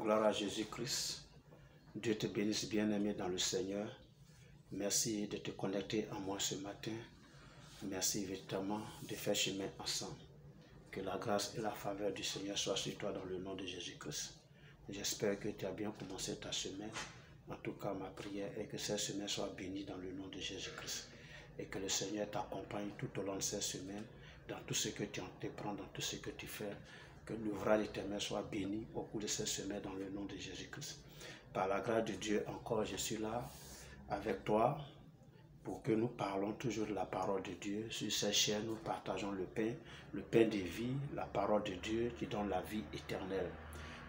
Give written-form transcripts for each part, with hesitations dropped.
Gloire à Jésus-Christ. Dieu te bénisse, bien-aimé dans le Seigneur. Merci de te connecter à moi ce matin. Merci véritablement de faire chemin ensemble. Que la grâce et la faveur du Seigneur soient sur toi dans le nom de Jésus-Christ. J'espère que tu as bien commencé ta semaine. En tout cas, ma prière est que cette semaine soit bénie dans le nom de Jésus-Christ. Et que le Seigneur t'accompagne tout au long de cette semaine, dans tout ce que tu entreprends, dans tout ce que tu fais. Que l'ouvrage éternel soit béni au cours de cette semaine dans le nom de Jésus-Christ. Par la grâce de Dieu, encore je suis là avec toi pour que nous parlons toujours de la parole de Dieu. Sur cette chaîne, nous partageons le pain de vie, la parole de Dieu qui donne la vie éternelle.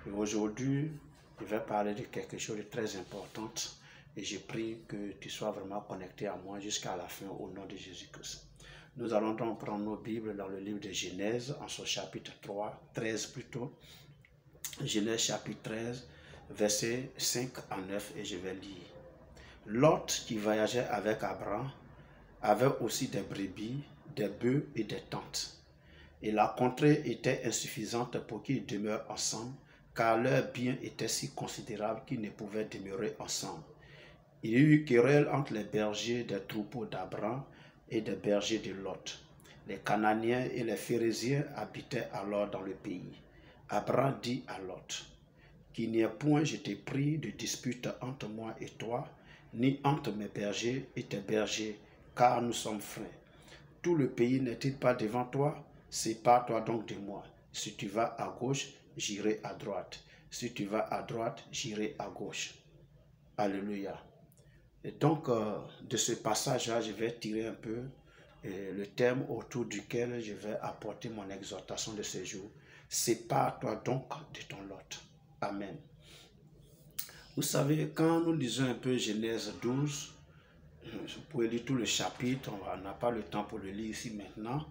Et aujourd'hui, je vais parler de quelque chose de très important et je prie que tu sois vraiment connecté à moi jusqu'à la fin au nom de Jésus-Christ. Nous allons donc prendre nos Bibles dans le livre de Genèse, en son chapitre 13 plutôt. Genèse chapitre 13, versets 5 à 9, et je vais lire. Lot, qui voyageait avec Abraham, avait aussi des brebis, des bœufs et des tentes. Et la contrée était insuffisante pour qu'ils demeurent ensemble, car leurs biens étaient si considérables qu'ils ne pouvaient demeurer ensemble. Il y eut querelle entre les bergers des troupeaux d'Abraham et des bergers de Lot. Les Cananéens et les Phérésiens habitaient alors dans le pays. Abraham dit à Lot, qu'il n'y ait point, je t'ai pris, de dispute entre moi et toi, ni entre mes bergers et tes bergers, car nous sommes frères. Tout le pays n'est-il pas devant toi? Sépare-toi donc de moi. Si tu vas à gauche, j'irai à droite. Si tu vas à droite, j'irai à gauche. Alléluia. Et donc, de ce passage-là, je vais tirer un peu le thème autour duquel je vais apporter mon exhortation de ce jour. Sépare-toi donc de ton Lot. Amen. Vous savez, quand nous lisons un peu Genèse 12, vous pouvez lire tout le chapitre, on n'a pas le temps pour le lire ici maintenant,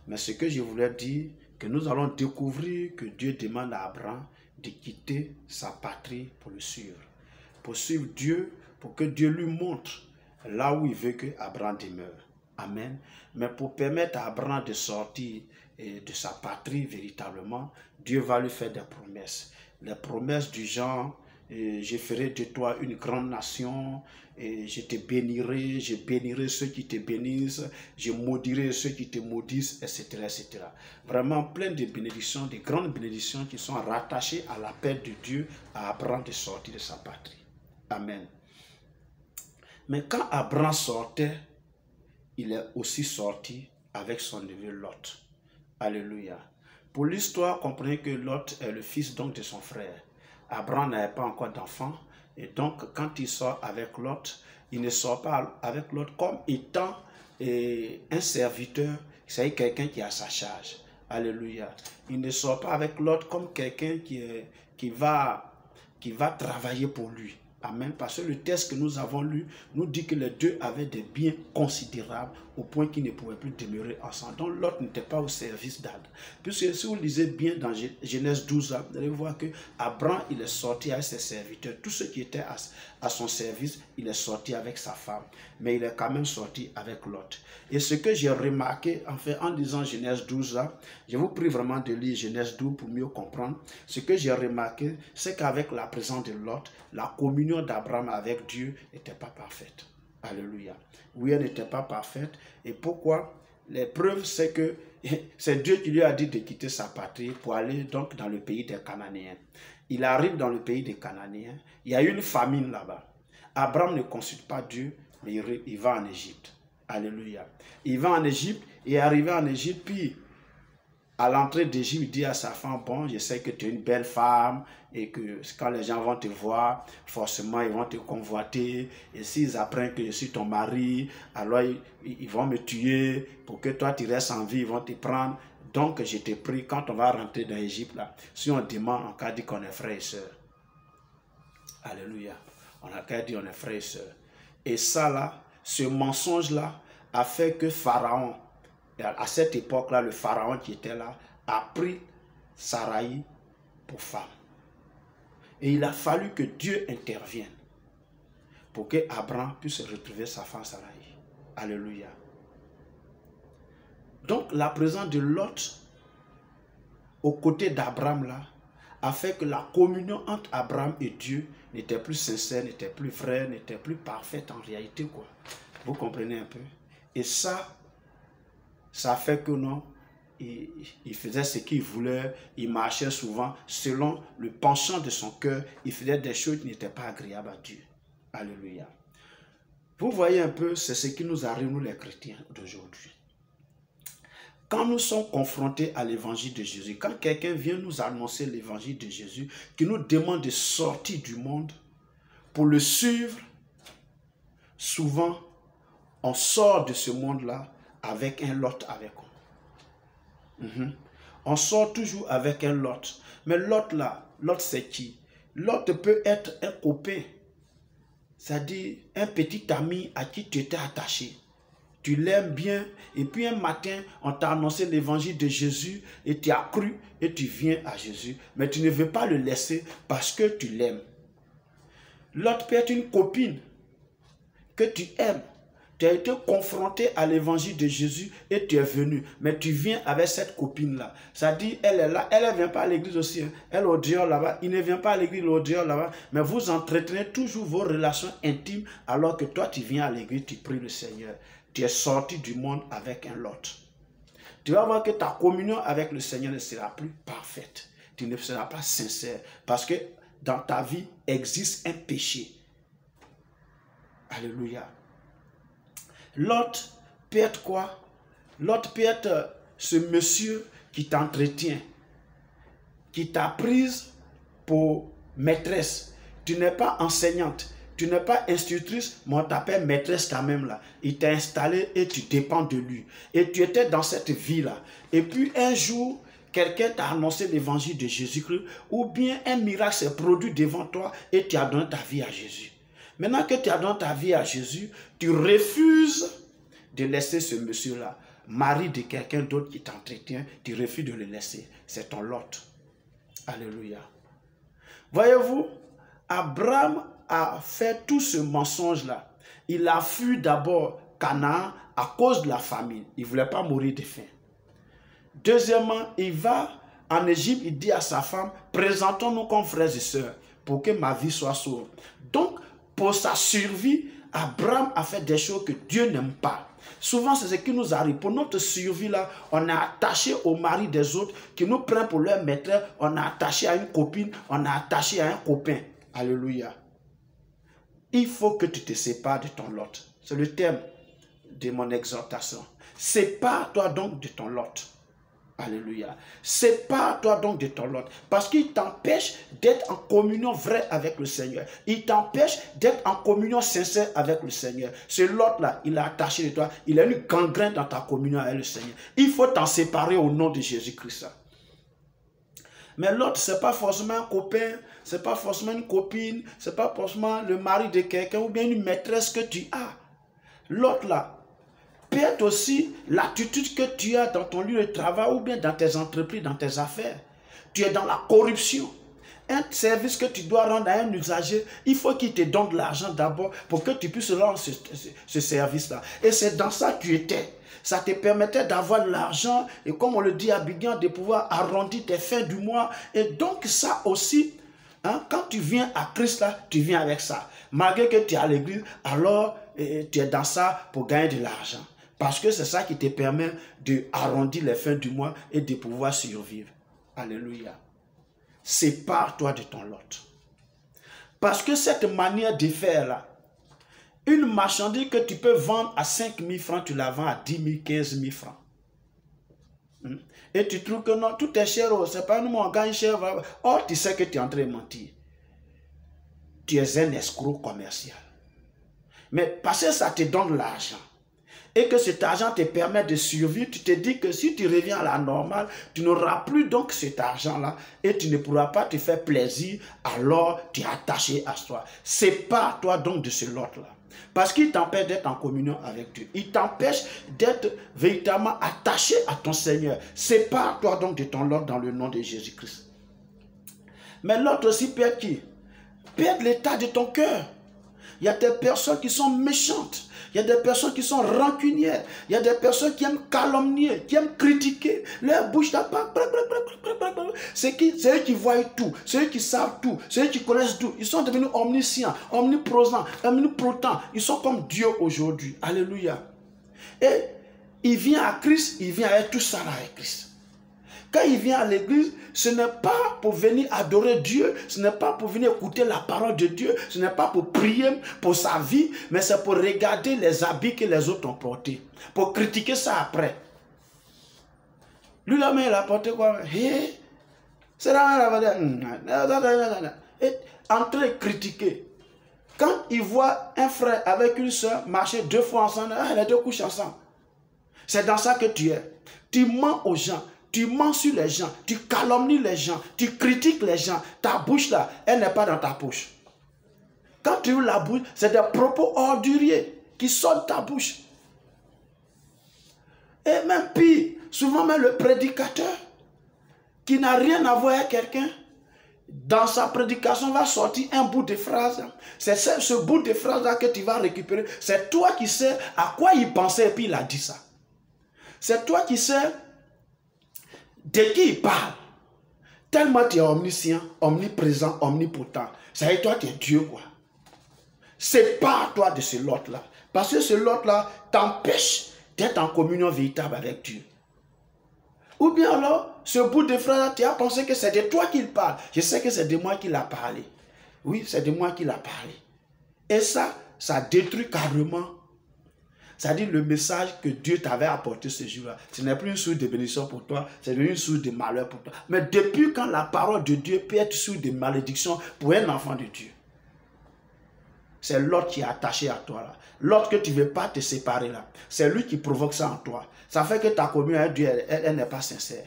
mais ce que je voulais dire, que nous allons découvrir que Dieu demande à Abraham de quitter sa patrie pour le suivre. Pour suivre Dieu, pour que Dieu lui montre là où il veut que Abraham demeure. Amen. Mais pour permettre à Abraham de sortir de sa patrie véritablement, Dieu va lui faire des promesses. Les promesses du genre, je ferai de toi une grande nation, et je te bénirai, je bénirai ceux qui te bénissent, je maudirai ceux qui te maudissent, etc., etc. Vraiment plein de bénédictions, de grandes bénédictions qui sont rattachées à l'appel de Dieu à Abraham de sortir de sa patrie. Amen. Mais quand Abraham sortait, il est aussi sorti avec son neveu Lot. Alléluia. Pour l'histoire, comprenez que Lot est le fils donc de son frère. Abraham n'avait pas encore d'enfant. Et donc, quand il sort avec Lot, il ne sort pas avec Lot comme étant un serviteur, c'est quelqu'un qui a sa charge. Alléluia. Il ne sort pas avec Lot comme quelqu'un qui va travailler pour lui. Amen. Parce que le texte que nous avons lu nous dit que les deux avaient des biens considérables au point qu'ils ne pouvaient plus demeurer ensemble. Donc Lot n'était pas au service d'Adam. Puisque si vous lisez bien dans Genèse 12, vous allez voir que Abraham, il est sorti avec ses serviteurs. Tous ceux qui étaient à son service, il est sorti avec sa femme. Mais il est quand même sorti avec Lot. Et ce que j'ai remarqué, en fait, en lisant Genèse 12, je vous prie vraiment de lire Genèse 12 pour mieux comprendre. Ce que j'ai remarqué, c'est qu'avec la présence de Lot, la communion d'Abraham avec Dieu n'était pas parfaite. Alléluia. Oui, elle n'était pas parfaite. Et pourquoi? Les preuves, c'est que c'est Dieu qui lui a dit de quitter sa patrie pour aller donc dans le pays des Cananéens. Il arrive dans le pays des Cananéens. Il y a eu une famine là-bas. Abraham ne consulte pas Dieu, mais il va en Égypte. Alléluia. Il va en Égypte et arrivé en Égypte, puis à l'entrée d'Égypte, il dit à sa femme, bon, je sais que tu es une belle femme et que quand les gens vont te voir, forcément, ils vont te convoiter. Et s'ils apprennent que je suis ton mari, alors ils vont me tuer. Pour que toi, tu restes en vie, ils vont te prendre. Donc, je te prie, quand on va rentrer dans l'Égypte, là, si on demande, on a dit qu'on est frères et sœurs. Alléluia. On a qu'à dire qu'on est frères et sœurs. Et ça, là, ce mensonge-là a fait que Pharaon, à cette époque-là, le Pharaon qui était là, a pris Saraï pour femme. Et il a fallu que Dieu intervienne pour que Abraham puisse retrouver sa femme Saraï. Alléluia. Donc la présence de Lot aux côtés d'Abraham là a fait que la communion entre Abraham et Dieu n'était plus sincère, n'était plus vraie, n'était plus parfaite en réalité, quoi. Vous comprenez un peu? Et ça fait que non, il faisait ce qu'il voulait, il marchait souvent selon le penchant de son cœur, il faisait des choses qui n'étaient pas agréables à Dieu. Alléluia. Vous voyez un peu, c'est ce qui nous arrive, nous les chrétiens d'aujourd'hui. Quand nous sommes confrontés à l'évangile de Jésus, quand quelqu'un vient nous annoncer l'évangile de Jésus, qui nous demande de sortir du monde pour le suivre, souvent, on sort de ce monde-là avec un lot avec nous. On sort toujours avec un lot. Mais l'autre là, l'autre c'est qui? L'autre peut être un copain, c'est-à-dire un petit ami à qui tu étais attaché. Tu l'aimes bien, et puis un matin, on t'a annoncé l'évangile de Jésus, et tu as cru, et tu viens à Jésus. Mais tu ne veux pas le laisser parce que tu l'aimes. L'autre peut être une copine que tu aimes. Tu as été confronté à l'évangile de Jésus et tu es venu. Mais tu viens avec cette copine-là. Ça dit, elle est là. Elle ne vient pas à l'église aussi. Hein. Elle est au dehors là-bas. Il ne vient pas à l'église, au dehors là-bas. Mais vous entretenez toujours vos relations intimes alors que toi, tu viens à l'église, tu pries le Seigneur. Tu es sorti du monde avec un lot. Tu vas voir que ta communion avec le Seigneur ne sera plus parfaite. Tu ne seras pas sincère. Parce que dans ta vie existe un péché. Alléluia. L'autre peut être quoi? L'autre peut être ce monsieur qui t'entretient, qui t'a prise pour maîtresse. Tu n'es pas enseignante, tu n'es pas institutrice, mais on t'appelle maîtresse quand même là. Il t'a installé et tu dépends de lui. Et tu étais dans cette vie-là. Et puis un jour, quelqu'un t'a annoncé l'évangile de Jésus-Christ, ou bien un miracle s'est produit devant toi et tu as donné ta vie à Jésus. Maintenant que tu as donné ta vie à Jésus, tu refuses de laisser ce monsieur-là, mari de quelqu'un d'autre qui t'entretient, tu refuses de le laisser. C'est ton lot. Alléluia. Voyez-vous, Abraham a fait tout ce mensonge-là. Il a fui d'abord Canaan à cause de la famine. Il ne voulait pas mourir de faim. Deuxièmement, il va en Égypte, il dit à sa femme, présentons-nous comme frères et sœurs pour que ma vie soit sauve. Donc, pour sa survie, Abraham a fait des choses que Dieu n'aime pas. Souvent, c'est ce qui nous arrive. Pour notre survie, là, on est attaché au mari des autres qui nous prennent pour leur maîtresse. On est attaché à une copine, on est attaché à un copain. Alléluia. Il faut que tu te sépares de ton lot. C'est le thème de mon exhortation. Sépare-toi donc de ton lot. Alléluia. Sépare-toi donc de ton lot. Parce qu'il t'empêche d'être en communion vraie avec le Seigneur. Il t'empêche d'être en communion sincère avec le Seigneur. Ce lot-là, il est attaché de toi. Il a une gangrène dans ta communion avec le Seigneur. Il faut t'en séparer au nom de Jésus-Christ. Mais l'autre, ce n'est pas forcément un copain, ce n'est pas forcément une copine, ce n'est pas forcément le mari de quelqu'un ou bien une maîtresse que tu as. L'autre là, peut être aussi l'attitude que tu as dans ton lieu de travail ou bien dans tes entreprises, dans tes affaires. Tu es dans la corruption. Un service que tu dois rendre à un usager, il faut qu'il te donne de l'argent d'abord pour que tu puisses rendre ce service-là. Et c'est dans ça que tu étais. Ça te permettait d'avoir de l'argent et comme on le dit à Bignan, de pouvoir arrondir tes fins du mois. Et donc ça aussi, hein, quand tu viens à Christ là, tu viens avec ça. Malgré que tu es à l'église, alors tu es dans ça pour gagner de l'argent. Parce que c'est ça qui te permet d'arrondir les fins du mois et de pouvoir survivre. Alléluia. Sépare-toi de ton lot. Parce que cette manière de faire là, une marchandise que tu peux vendre à 5 000 francs, tu la vends à 10 000, 15 000 francs. Et tu trouves que non, tout est cher, c'est pas nous, on gagne cher. Or, tu sais que tu es en train de mentir. Tu es un escroc commercial. Mais parce que ça te donne l'argent, et que cet argent te permet de survivre, tu te dis que si tu reviens à la normale, tu n'auras plus donc cet argent-là et tu ne pourras pas te faire plaisir, alors tu es attaché à toi. Sépare-toi donc de ce lot-là. Parce qu'il t'empêche d'être en communion avec Dieu. Il t'empêche d'être véritablement attaché à ton Seigneur. Sépare-toi donc de ton lot dans le nom de Jésus-Christ. Mais l'autre aussi peut être qui? Peut être l'état de ton cœur. Il y a des personnes qui sont méchantes. Il y a des personnes qui sont rancunières. Il y a des personnes qui aiment calomnier, qui aiment critiquer. Leur bouche n'a pas... C'est eux qui voient tout. C'est eux qui savent tout. C'est eux qui connaissent tout. Ils sont devenus omniscients, omniprésents, omnipotents. Ils sont comme Dieu aujourd'hui. Alléluia. Et il vient à Christ, il vient avec tout ça là avec Christ. Quand il vient à l'église, ce n'est pas pour venir adorer Dieu, ce n'est pas pour venir écouter la parole de Dieu, ce n'est pas pour prier pour sa vie, mais c'est pour regarder les habits que les autres ont portés, pour critiquer ça après. Lui, là, il a porté quoi? C'est là, et en train de critiquer. Quand il voit un frère avec une soeur marcher 2 fois ensemble, les 2 couchent ensemble. C'est dans ça que tu es. Tu mens aux gens. Tu mens sur les gens, tu calomnies les gens, tu critiques les gens. Ta bouche là, elle n'est pas dans ta bouche. Quand tu ouvres la bouche, c'est des propos orduriers qui sortent de ta bouche. Et même pire, souvent même le prédicateur, qui n'a rien à voir avec quelqu'un, dans sa prédication va sortir un bout de phrase. C'est ce bout de phrase là que tu vas récupérer. C'est toi qui sais à quoi il pensait et puis il a dit ça. C'est toi qui sais de qui il parle. Tellement tu es omniscient, omniprésent, omnipotent. Ça veut dire toi tu es Dieu quoi. Sépare-toi de ce lot-là. Parce que ce lot-là t'empêche d'être en communion véritable avec Dieu. Ou bien alors, ce bout de phrase, tu as pensé que c'est de toi qu'il parle. Je sais que c'est de moi qu'il a parlé. Oui, c'est de moi qu'il a parlé. Et ça détruit carrément. C'est-à-dire le message que Dieu t'avait apporté ce jour-là. Ce n'est plus une source de bénédiction pour toi, c'est une source de malheur pour toi. Mais depuis quand la parole de Dieu peut être source de malédiction pour un enfant de Dieu? C'est l'autre qui est attaché à toi là. L'autre que tu ne veux pas te séparer là. C'est lui qui provoque ça en toi. Ça fait que ta communion avec Dieu, elle n'est pas sincère.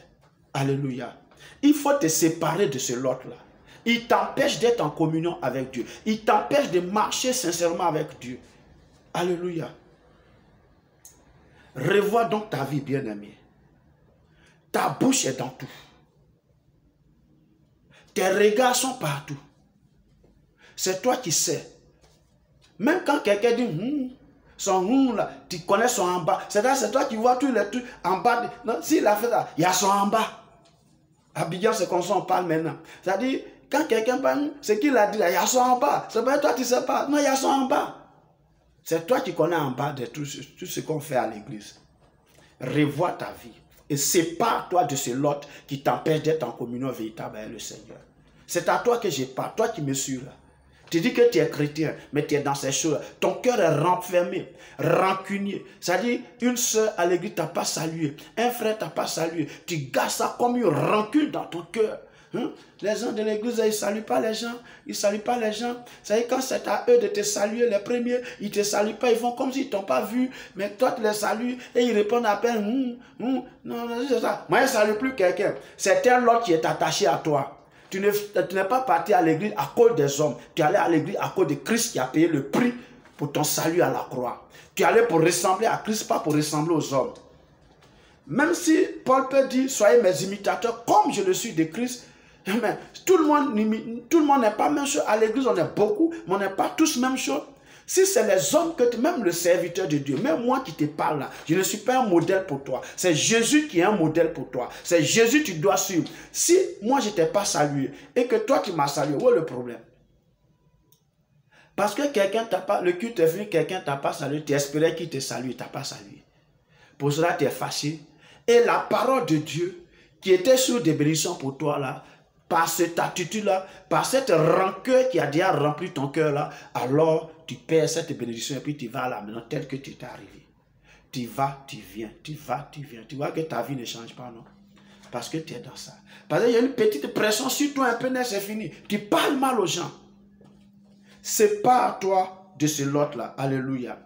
Alléluia. Il faut te séparer de ce lot là. Il t'empêche d'être en communion avec Dieu. Il t'empêche de marcher sincèrement avec Dieu. Alléluia. Revois donc ta vie, bien-aimé. Ta bouche est dans tout. Tes regards sont partout. C'est toi qui sais. Même quand quelqu'un dit son là, tu connais son en bas. C'est toi qui vois tous les trucs en bas. S'il a fait ça, il y a son en bas. Abidjan, c'est comme ça on parle maintenant. C'est-à-dire, quand quelqu'un parle, ce qu'il a dit là, il y a son en bas. C'est pas toi qui ne sais pas. Non, il y a son en bas. C'est toi qui connais en bas de tout ce qu'on fait à l'église. Revois ta vie et sépare-toi de ce lot qui t'empêche d'être en communion véritable avec le Seigneur. C'est à toi que je parle, toi qui me suis là. Tu dis que tu es chrétien, mais tu es dans ces choses. Ton cœur est renfermé, rancunier. C'est-à-dire, une soeur à l'église t'a pas salué, un frère t'a pas salué. Tu gardes ça comme une rancune dans ton cœur. Les gens de l'église, ils ne saluent pas les gens. Ils ne saluent pas les gens. C'est quand c'est à eux de te saluer, les premiers, ils ne te saluent pas. Ils font comme s'ils ne t'ont pas vu. Mais toi, tu les salues et ils répondent à peine. Non, c'est ça. Moi, je ne salue plus quelqu'un. C'est un lot qui est attaché à toi. Tu n'es pas parti à l'église à cause des hommes. Tu es allé à l'église à cause de Christ qui a payé le prix pour ton salut à la croix. Tu es allé pour ressembler à Christ, pas pour ressembler aux hommes. Même si Paul peut dire, soyez mes imitateurs comme je le suis de Christ. Mais tout le monde n'est pas même chose. À l'église, on est beaucoup, mais on n'est pas tous même chose. Si c'est les hommes que même le serviteur de Dieu, même moi qui te parle là, je ne suis pas un modèle pour toi. C'est Jésus qui est un modèle pour toi. C'est Jésus que tu dois suivre. Si moi je ne t'ai pas salué et que toi tu m'as salué, où est le problème? Parce que quelqu'un t'a pas, le culte est venu, quelqu'un t'a pas salué, tu espérais qu'il te salue, il t'a pas salué. Pour cela tu es fâché. Et la parole de Dieu qui était sur des bénédictions pour toi là, par cette attitude-là, par cette rancœur qui a déjà rempli ton cœur-là, alors tu perds cette bénédiction et puis tu vas à la maison tel que tu t'es arrivé. Tu vas, tu viens, tu vas, tu viens. Tu vois que ta vie ne change pas, non? Parce que tu es dans ça. Parce qu'il y a une petite pression sur toi, un peu, c'est fini. Tu parles mal aux gens. Sépare-toi de ce lot-là. Alléluia.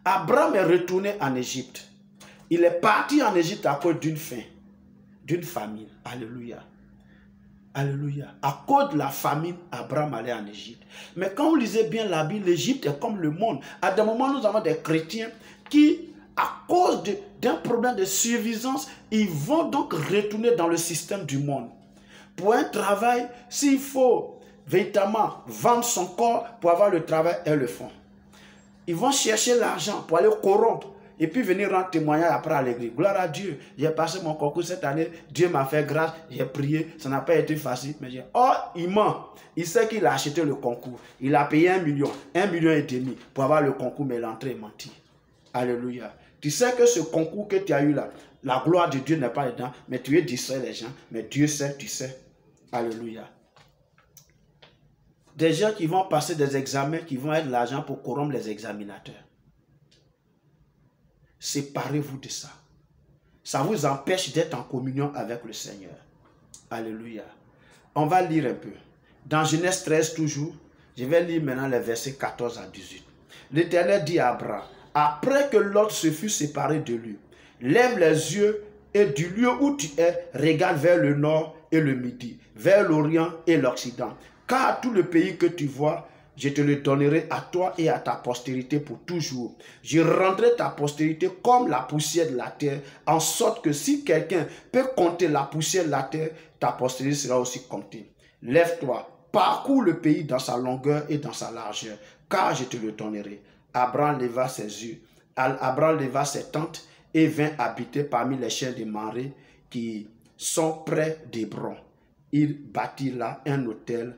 Abraham est retourné en Égypte. Il est parti en Égypte à cause d'une faim, d'une famine. Alléluia. Alléluia. À cause de la famine, Abraham allait en Égypte. Mais quand vous lisez bien la Bible, l'Égypte est comme le monde. À des moments, nous avons des chrétiens qui, à cause d'un problème de suffisance, ils vont donc retourner dans le système du monde. Pour un travail, s'il faut véritablement vendre son corps pour avoir le travail, elles le font. Ils vont chercher l'argent pour aller corrompre et puis venir rendre témoignage après à l'église. Gloire à Dieu, j'ai passé mon concours cette année, Dieu m'a fait grâce, j'ai prié, ça n'a pas été facile. Mais il ment. Il sait qu'il a acheté le concours. Il a payé 1 million, 1,5 million pour avoir le concours, mais l'entrée est mentie. Alléluia. Tu sais que ce concours que tu as eu là, la gloire de Dieu n'est pas dedans, mais tu es distrait les gens, mais Dieu sait, tu sais. Alléluia. Des gens qui vont passer des examens, qui vont être l'argent pour corrompre les examinateurs. Séparez-vous de ça. Ça vous empêche d'être en communion avec le Seigneur. Alléluia. On va lire un peu. Dans Genèse 13 toujours, je vais lire maintenant les versets 14 à 18. L'Éternel dit à Abraham, après que Lot se fut séparé de lui, lève les yeux et du lieu où tu es, regarde vers le nord et le midi, vers l'orient et l'occident. Car tout le pays que tu vois, je te le donnerai à toi et à ta postérité pour toujours. Je rendrai ta postérité comme la poussière de la terre, en sorte que si quelqu'un peut compter la poussière de la terre, ta postérité sera aussi comptée. Lève-toi, parcours le pays dans sa longueur et dans sa largeur, car je te le donnerai. Abraham leva ses yeux, Abraham leva ses tentes et vint habiter parmi les chaînes de Mamré qui sont près d'Hébron. Il bâtit là un autel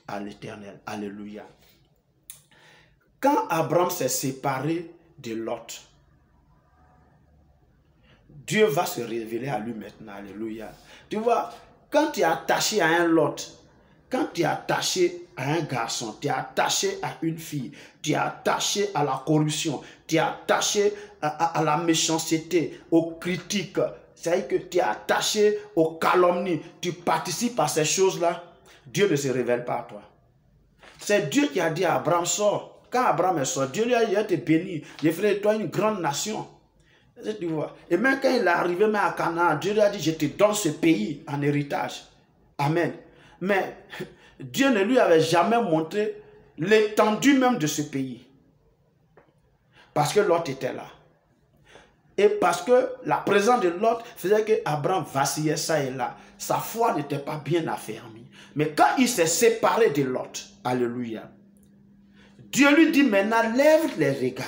à l'Éternel. Alléluia. Quand Abraham s'est séparé de Lot, Dieu va se révéler à lui maintenant. Alléluia. Tu vois, quand tu es attaché à un Lot, quand tu es attaché à un garçon, tu es attaché à une fille, tu es attaché à la corruption, tu es attaché à la méchanceté, aux critiques, c'est-à-dire que tu es attaché aux calomnies, tu participes à ces choses-là, Dieu ne se révèle pas à toi. C'est Dieu qui a dit à Abraham, sors. Quand Abraham est sorti, Dieu lui a dit, je te bénis, je ferai de toi une grande nation. Tu vois. Et même quand il est arrivé même à Canaan, Dieu lui a dit, je te donne ce pays en héritage. Amen. Mais Dieu ne lui avait jamais montré l'étendue même de ce pays. Parce que Lot était là. Et parce que la présence de Lot faisait que Abraham vacillait ça et là. Sa foi n'était pas bien affermie. Mais quand il s'est séparé de Lot, alléluia, Dieu lui dit maintenant, lève les regards,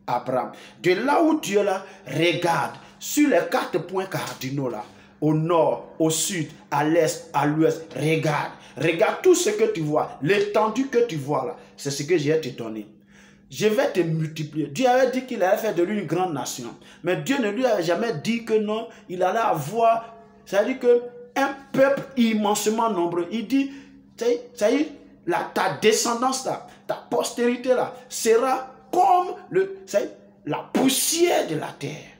Abraham. De là où Dieu là, regarde sur les 4 points cardinaux là. Au nord, au sud, à l'est, à l'ouest, regarde. Regarde tout ce que tu vois, l'étendue que tu vois là, c'est ce que j'ai te donné. Je vais te multiplier. Dieu avait dit qu'il allait faire de lui une grande nation. Mais Dieu ne lui avait jamais dit que non, il allait avoir, c'est-à-dire qu'un peuple immensement nombreux. Il dit, c'est-à-dire, ta descendance là, ta postérité là, sera comme la poussière de la terre.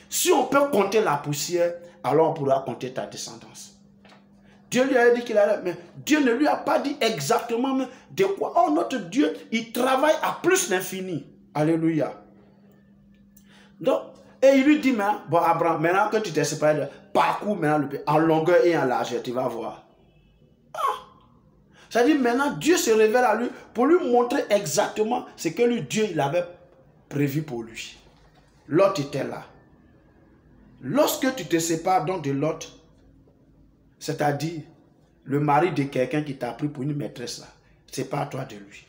Si on peut compter la poussière, alors on pourra compter ta descendance. Dieu lui a dit qu'il allait, mais Dieu ne lui a pas dit exactement de quoi. Oh, notre Dieu, il travaille à plus l'infini. Alléluia. Donc, et il lui dit, bon Abraham, maintenant que tu t'es séparé, parcours maintenant le pays, en longueur et en largeur, tu vas voir. Ça dit maintenant, Dieu se révèle à lui pour lui montrer exactement ce que lui, Dieu, il avait prévu pour lui. Lot était là. Lorsque tu te sépares donc de Lot, c'est-à-dire le mari de quelqu'un qui t'a pris pour une maîtresse là, c'est pas à toi de lui.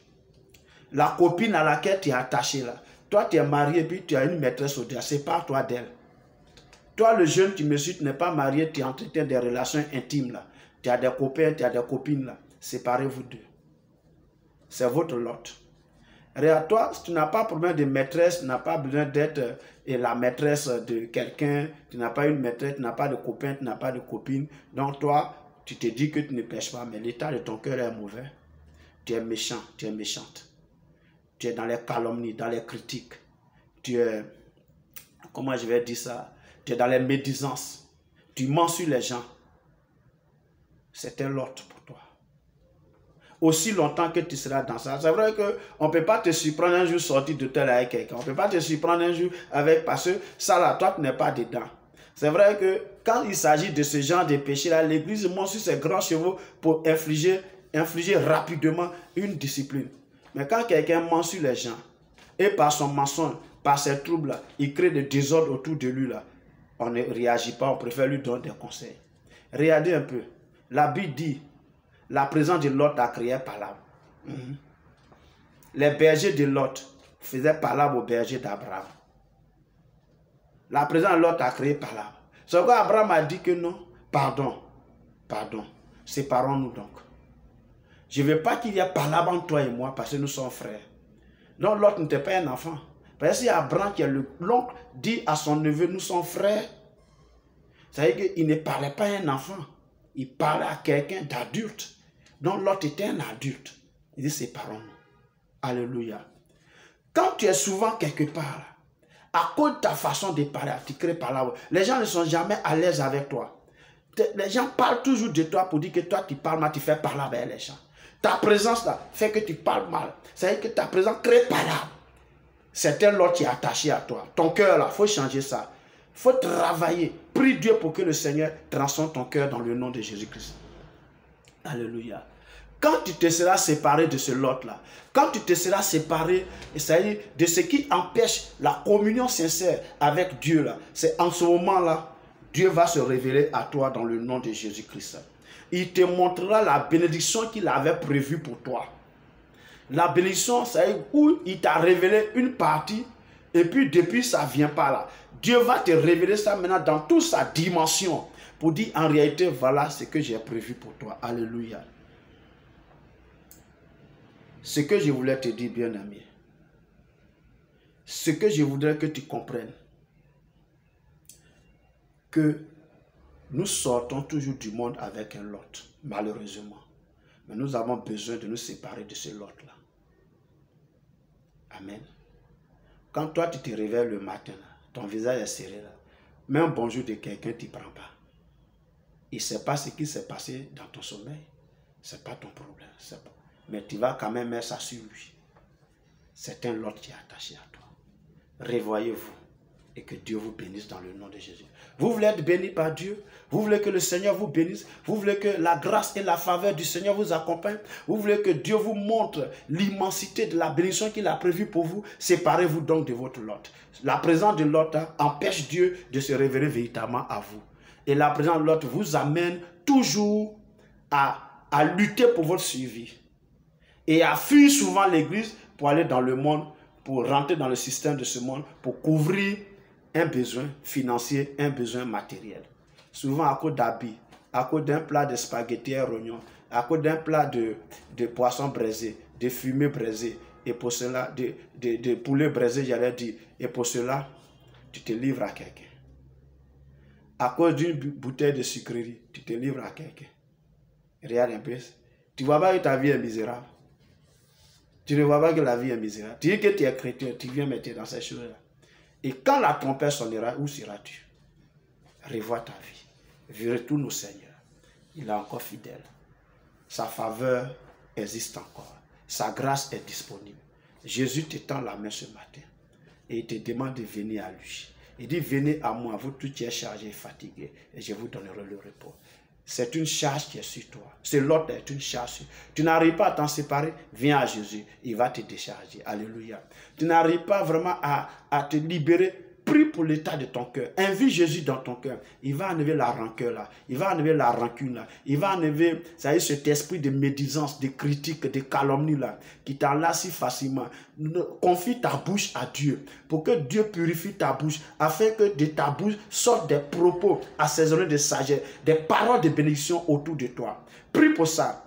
La copine à laquelle tu es attaché là, toi tu es marié et puis tu as une maîtresse au-delà, c'est pas à toi d'elle. Toi le jeune qui me suit, tu n'es pas marié, tu entretiens des relations intimes là. Tu as des copains, tu as des copines là. Séparez-vous d'eux. C'est votre Lot. Regarde, toi, si tu n'as pas de problème de maîtresse, tu n'as pas besoin d'être la maîtresse de quelqu'un, tu n'as pas une maîtresse, tu n'as pas de copain, tu n'as pas de copine. Donc toi, tu te dis que tu ne pêches pas, mais l'état de ton cœur est mauvais. Tu es méchant, tu es méchante. Tu es dans les calomnies, dans les critiques. Tu es, comment je vais dire ça? Tu es dans les médisances. Tu mens sur les gens. C'est un Lot pour toi. Aussi longtemps que tu seras dans ça. C'est vrai qu'on ne peut pas te surprendre un jour sortir de tel avec quelqu'un. On ne peut pas te surprendre un jour avec... Parce que ça là, toi tu n'es pas dedans. C'est vrai que quand il s'agit de ce genre de péché-là, l'Église monte sur ses grands chevaux pour infliger rapidement une discipline. Mais quand quelqu'un ment sur les gens, et par son mensonge, par ses troubles-là, il crée des désordres autour de lui, là, on ne réagit pas, on préfère lui donner des conseils. Regardez un peu. La Bible dit, La présence de Lot a créé palabre. Les bergers de Lot faisaient palabre aux bergers d'Abraham. La présence de Lot a créé palabre. C'est pourquoi Abraham a dit que non, pardon, séparons-nous donc. Je ne veux pas qu'il y ait palabre entre toi et moi parce que nous sommes frères. Non, Lot n'était pas un enfant. Parce que si Abraham, qui est l'oncle, dit à son neveu, nous sommes frères, ça veut dire qu'il ne parlait pas à un enfant. Il parlait à quelqu'un d'adulte. Donc Lot était un adulte. Il dit, séparons-nous. Alléluia. Quand tu es souvent quelque part, à cause de ta façon de parler, tu crées palabre. Les gens ne sont jamais à l'aise avec toi. Les gens parlent toujours de toi pour dire que toi, tu parles mal, tu fais palabre avec les gens. Ta présence là fait que tu parles mal. Ça veut dire que ta présence crée palabre. C'est un lot qui est attaché à toi. Ton cœur là, il faut changer ça. Il faut travailler. Prie Dieu pour que le Seigneur transforme ton cœur dans le nom de Jésus-Christ. Alléluia. Quand tu te seras séparé de ce lot-là, quand tu te seras séparé, c'est-à-dire de ce qui empêche la communion sincère avec Dieu, là, c'est en ce moment-là, Dieu va se révéler à toi dans le nom de Jésus-Christ. Il te montrera la bénédiction qu'il avait prévue pour toi. La bénédiction, c'est où il t'a révélé une partie, et puis depuis, ça ne vient pas là. Dieu va te révéler ça maintenant dans toute sa dimension, pour dire en réalité, voilà ce que j'ai prévu pour toi. Alléluia. Ce que je voulais te dire, bien-aimé, ce que je voudrais que tu comprennes, que nous sortons toujours du monde avec un lot, malheureusement. Mais nous avons besoin de nous séparer de ce lot-là. Amen. Quand toi, tu te réveilles le matin, ton visage est serré, là, même bonjour de quelqu'un, tu ne prends pas. Il ne sait pas ce qui s'est passé dans ton sommeil. Ce n'est pas ton problème. Pas. Mais tu vas quand même mettre ça sur lui. C'est un lot qui est attaché à toi. Revoyez-vous et que Dieu vous bénisse dans le nom de Jésus. Vous voulez être béni par Dieu? Vous voulez que le Seigneur vous bénisse? Vous voulez que la grâce et la faveur du Seigneur vous accompagnent? Vous voulez que Dieu vous montre l'immensité de la bénédiction qu'il a prévue pour vous? Séparez-vous donc de votre lot. La présence de Lot empêche Dieu de se révéler véritablement à vous. Et la présence de Lot vous amène toujours à lutter pour votre survie. Et à fuir souvent l'église pour aller dans le monde, pour rentrer dans le système de ce monde, pour couvrir un besoin financier, un besoin matériel. Souvent à cause d'habits, à cause d'un plat de spaghettis et rognons, à cause d'un plat de poisson braisé, de fumée braisée, et pour cela, de poulet braisé, j'allais dire, et pour cela, tu te livres à quelqu'un. À cause d'une bouteille de sucrerie, tu te livres à quelqu'un. Regarde un peu. Tu vois pas que ta vie est misérable. Tu ne vois pas que la vie est misérable. Tu dis que tu es chrétien, tu viens mettre dans ces choses-là. Et quand la trompette sonnera, où seras-tu? Revois ta vie. Retourne au Seigneur. Il est encore fidèle. Sa faveur existe encore. Sa grâce est disponible. Jésus te tend la main ce matin. Et il te demande de venir à lui. Il dit, venez à moi, vous tous qui êtes chargés et fatigués, et je vous donnerai le repos. C'est une charge qui est sur toi. Ce lot est une charge. Tu n'arrives pas à t'en séparer, viens à Jésus. Il va te décharger. Alléluia. Tu n'arrives pas vraiment à te libérer. Prie pour l'état de ton cœur. Invite Jésus dans ton cœur. Il va enlever la rancœur là. Il va enlever la rancune là. Il va enlever cet esprit de médisance, de critique, de calomnie là, qui t'enlace si facilement. Confie ta bouche à Dieu pour que Dieu purifie ta bouche afin que de ta bouche sortent des propos assaisonnés de sagesse, des paroles de bénédiction autour de toi. Prie pour ça.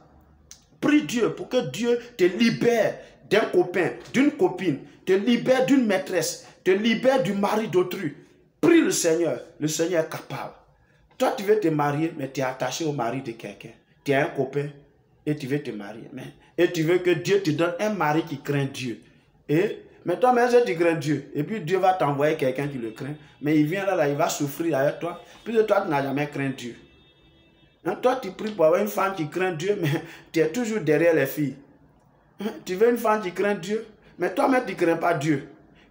Prie Dieu pour que Dieu te libère d'un copain, d'une copine, te libère d'une maîtresse, te libère du mari d'autrui. Prie le Seigneur est capable. Toi, tu veux te marier, mais tu es attaché au mari de quelqu'un. Tu as un copain et tu veux te marier. Et tu veux que Dieu te donne un mari qui craint Dieu. Mais toi-même, tu crains Dieu. Et puis Dieu va t'envoyer quelqu'un qui le craint. Mais il vient là, il va souffrir avec toi. Puis toi, tu n'as jamais craint Dieu. Toi, tu pries pour avoir une femme qui craint Dieu, mais tu es toujours derrière les filles. Tu veux une femme qui craint Dieu, mais toi-même, tu ne crains pas Dieu.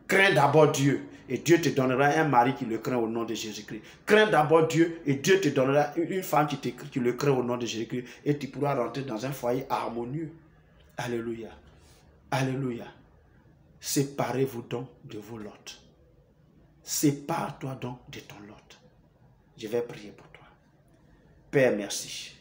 Crains d'abord Dieu et Dieu te donnera un mari qui le craint au nom de Jésus-Christ. Crains d'abord Dieu et Dieu te donnera une femme qui le craint au nom de Jésus-Christ et tu pourras rentrer dans un foyer harmonieux. Alléluia. Alléluia. Séparez-vous donc de vos lots. Sépare-toi donc de ton lot. Je vais prier pour toi. Père, merci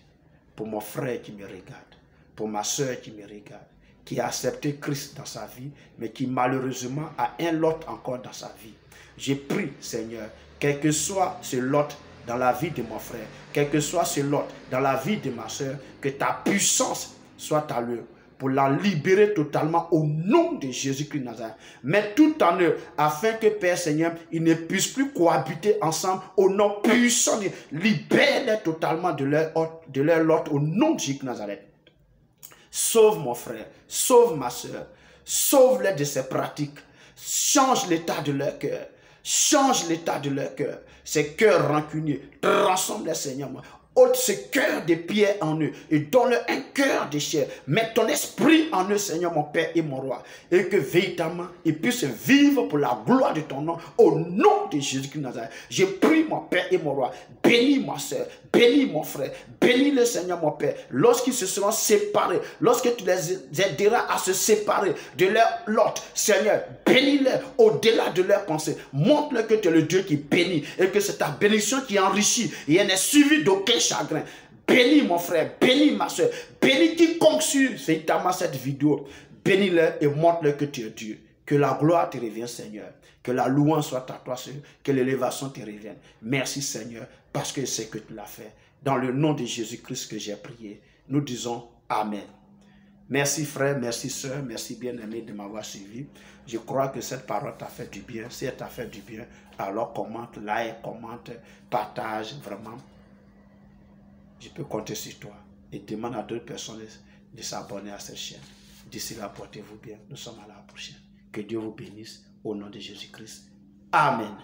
pour mon frère qui me regarde, pour ma soeur qui me regarde, qui a accepté Christ dans sa vie, mais qui malheureusement a un lot encore dans sa vie. J'ai pris, Seigneur, quel que soit ce lot dans la vie de mon frère, quel que soit ce lot dans la vie de ma soeur, que ta puissance soit à l'œuvre pour la libérer totalement au nom de Jésus-Christ Nazareth. Mais tout en eux, afin que, Père Seigneur, ils ne puissent plus cohabiter ensemble au nom puissant. Libère-les totalement de leur lot au nom de Jésus-Christ Nazareth. Sauve mon frère, sauve ma soeur, sauve-les de ces pratiques. Change l'état de leur cœur. Change l'état de leur cœur. Ces cœurs rancuniers, transforme-les, Seigneur. Ôte ce cœur de pierre en eux et donne-leur un cœur de chair. Mets ton esprit en eux, Seigneur, mon Père et mon Roi. Et que véritablement, ils puissent vivre pour la gloire de ton nom, au nom de Jésus-Christ Nazareth. Je prie, mon Père et mon Roi, bénis ma soeur, bénis mon frère, bénis le Seigneur, mon Père. Lorsqu'ils se seront séparés, lorsque tu les aideras à se séparer de leur lot, Seigneur, bénis-les au-delà de leurs pensées. Montre-leur que tu es le Dieu qui bénit et que c'est ta bénédiction qui enrichit et elle n'est suivie d'aucun chagrin. Bénis mon frère, bénis ma soeur, bénis quiconque suit véritablement cette vidéo. Bénis-le et montre-le que tu es Dieu. Que la gloire te revienne, Seigneur. Que la louange soit à toi, Seigneur. Que l'élévation te revienne. Merci, Seigneur, parce que c'est que tu l'as fait. Dans le nom de Jésus-Christ que j'ai prié, nous disons Amen. Merci frère, merci soeur, merci bien-aimé de m'avoir suivi. Je crois que cette parole t'a fait du bien. Si elle t'a fait du bien, alors commente, like, commente, partage, vraiment. Je peux compter sur toi et demande à d'autres personnes de s'abonner à cette chaîne. D'ici là, portez-vous bien. Nous sommes à la prochaine. Que Dieu vous bénisse au nom de Jésus-Christ. Amen.